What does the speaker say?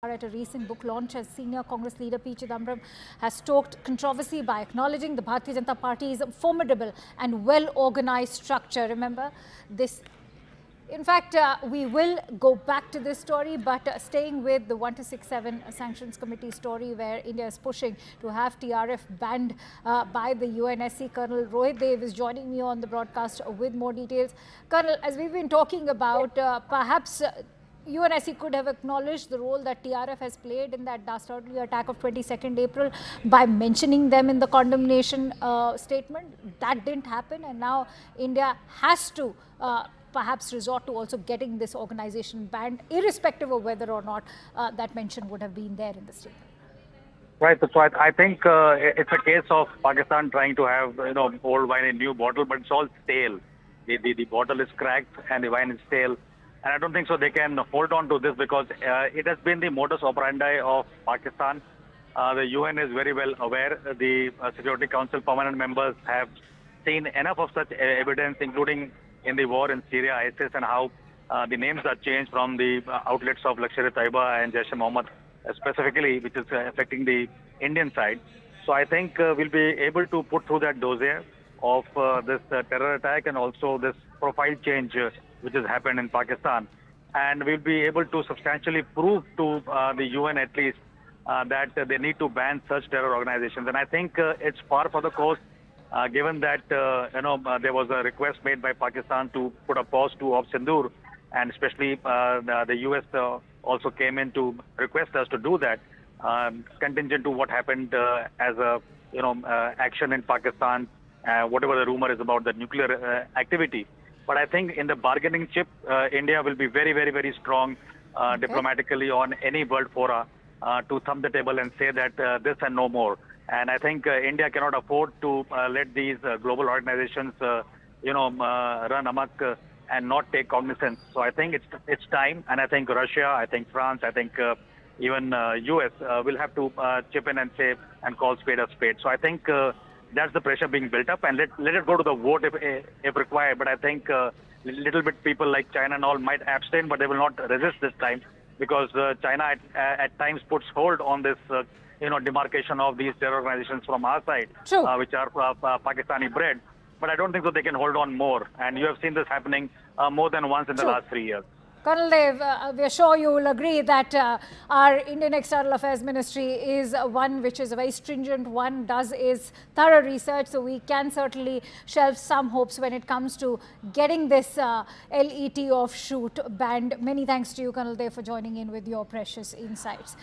At a recent book launch, as senior Congress leader P. Chidambaram has stoked controversy by acknowledging the Bharatiya Janata Party's formidable and well-organized structure. Remember this. In fact, we will go back to this story, but staying with the 1267 Sanctions Committee story, where India is pushing to have TRF banned by the UNSC. Colonel Rohit Dev is joining me on the broadcast with more details. Colonel, as we've been talking about, perhaps UNSC could have acknowledged the role that TRF has played in that dastardly attack of 22nd April by mentioning them in the condemnation statement. That didn't happen, and now India has to perhaps resort to also getting this organization banned, irrespective of whether or not that mention would have been there in the statement. Right. So I think it's a case of Pakistan trying to have old wine in new bottle, but it's all stale. The bottle is cracked and the wine is stale. And I don't think so they can hold on to this because it has been the modus operandi of Pakistan. The UN is very well aware. The Security Council permanent members have seen enough of such evidence, including in the war in Syria, ISIS, and how the names are changed from the outlets of Lashkar-e-Taiba and Jaish-e-Mohammed specifically, which is affecting the Indian side. So I think we'll be able to put through that dossier of this terror attack and also this profile change which has happened in Pakistan. And we'll be able to substantially prove to the UN at least that they need to ban such terror organizations. And I think it's par for the course, given that there was a request made by Pakistan to put a pause to Op Sindoor, and especially the US also came in to request us to do that, contingent to what happened as a action in Pakistan, whatever the rumor is about the nuclear activity. But I think in the bargaining chip, India will be very, very, very strong diplomatically on any world fora to thumb the table and say that this and no more. And I think India cannot afford to let these global organizations, run amok and not take cognizance. So I think it's time, and I think Russia, I think France, I think even US will have to chip in and say and call spade a spade. So I think that's the pressure being built up, and let it go to the vote if required. But I think little bit people like China and all might abstain, but they will not resist this time, because China at times puts hold on this demarcation of these terror organizations from our side, which are Pakistani bred. But I don't think so they can hold on more. And you have seen this happening more than once in the last 3 years. Colonel Dev, we are sure you will agree that our Indian External Affairs Ministry is one which is a very stringent one, is thorough research, so we can certainly shelve some hopes when it comes to getting this LET offshoot banned. Many thanks to you, Colonel Dev, for joining in with your precious insights.